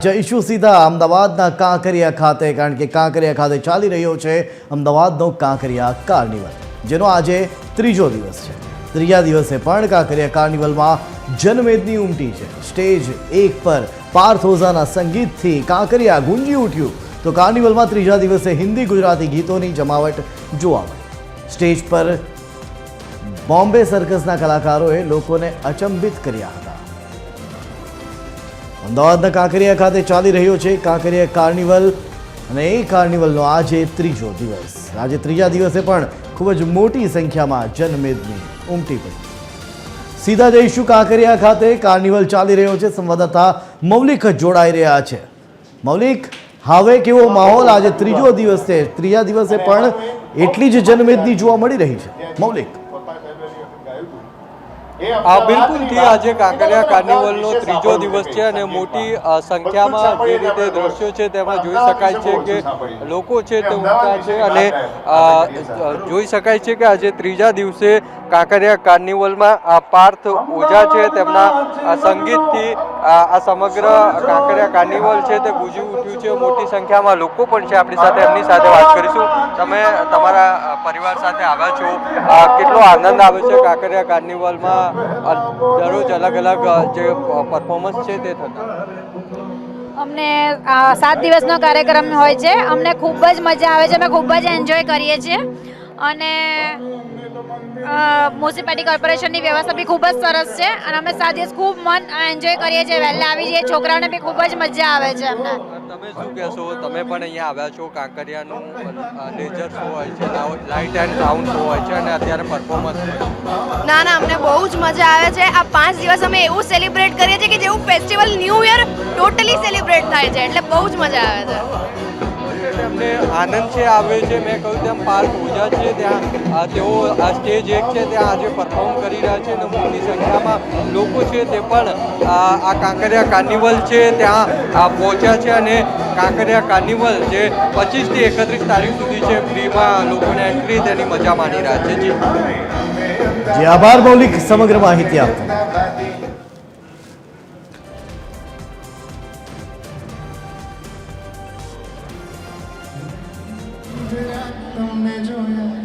જઈશું સીધા અમદાવાદના કાંકરિયા ખાતે, કારણ કે કાંકરિયા ખાતે ચાલી રહ્યો છે અમદાવાદનો કાંકરિયા કાર્નિવલ, જેનો આજે ત્રીજો દિવસ છે। ત્રીજા દિવસે પણ કાંકરિયા કાર્નિવલમાં જનમેદની ઉમટી છે। સ્ટેજ 1 પર પાર્થ ઓઝાના સંગીતથી કાંકરિયા ગુંજી ઉઠ્યું, તો કાર્નિવલમાં ત્રીજા દિવસે હિન્દી ગુજરાતી ગીતોની જમાવટ જોવા મળી। સ્ટેજ પર બોમ્બે સર્કસના કલાકારોએ લોકોને અચંબિત કર્યા હતા। અમદાવાદના કાંકરિયા ખાતે ચાલી રહ્યો છે કાંકરિયા કાર્નિવલ, અને એ કાર્નિવલનો આજે ત્રીજો દિવસ। આજે ત્રીજા દિવસે પણ ખૂબ જ મોટી સંખ્યામાં જનમેદની ઉમટી પડી। સીધા જઈશું કાંકરિયા ખાતે, કાર્નિવલ ચાલી રહ્યો છે। સંવાદદાતા મૌલિક જોડાઈ રહ્યા છે। મૌલિક, હવે કેવો માહોલ? આજે ત્રીજો દિવસ છે, ત્રીજા દિવસે પણ એટલી જ જનમેદની જોવા મળી રહી છે। મૌલિક, બિલકુલ આજે કાંકરિયા કાર્નિવલનો ત્રીજો દિવસ છે અને મોટી સંખ્યામાં જે રીતે દ્રશ્યો છે તેમાં જોઈ શકાય છે કે લોકો છે તે ઉમટ્યા છે અને જોઈ શકાય છે કે આજે ત્રીજા દિવસે કાંકરિયા કાર્નિવલમાં પાર્થ ઓઝા છે તેમના સંગીતથી આ સમગ્ર કાંકરિયા કાર્નિવલ છે તે ગુંજી ઉઠ્યું છે। મોટી સંખ્યામાં લોકો પણ છે આપણી સાથે, એમની સાથે વાત કરીશું। તમે તમારા પરિવાર સાથે આવ્યા છો, કેટલો આનંદ આવે છે કાંકરિયા કાર્નિવલમાં દરરોજ અલગ અલગ જે પરફોર્મન્સ છે તે થતા? અમને 7 દિવસનો કાર્યક્રમ હોય છે, અમને ખૂબ જ મજા આવે છે, અમે ખૂબ જ એન્જોય કરીએ છીએ અને મ્યુનિસિપાલિટી કોર્પોરેશનની વ્યવસ્થા બી ખૂબ જ સરસ છે અને અમે 7 દિવસ ખૂબ એન્જોય કરીએ છીએ। વહેલા આવી જઈએ, છોકરાઓને બી ખૂબ જ મજા આવે છે અમને। તમે શું કહેશો? તમે પણ અહીંયા આવ્યા છો, કાંકરિયાનું લેઝર શો હોય છે, લાઇટ એન્ડ સાઉન્ડ શો હોય છે અને અત્યારે પરફોર્મન્સ ના, અમને બહુ જ મજા આવે છે। આ 5 દિવસ અમે એવું સેલિબ્રેટ કરીએ છીએ કે જેવું festival new year totally celebrate થાય છે, એટલે બહુ જ મજા આવે છે। અમને આનંદ છે આવે છે। મેં કહ્યું તેમ પાર્થ ઓઝા છે ત્યાં તેઓ આ સ્ટેજ 1 છે ત્યાં આજે પરફોર્મ કરી રહ્યા છે અને મોટી સંખ્યામાં લોકો છે તે પણ આ કાંકરિયા કાર્નિવલ છે ત્યાં પહોંચ્યા છે અને કાંકરિયા કાર્નિવલ જે 25 થી 31 તારીખ સુધી છે, ફ્રીમાં લોકોને એન્ટ્રી તેની મજા માણી રહ્યા છે। જી આભાર મૌલિક સમગ્ર માહિતી આપવા। तुमने जो मैंने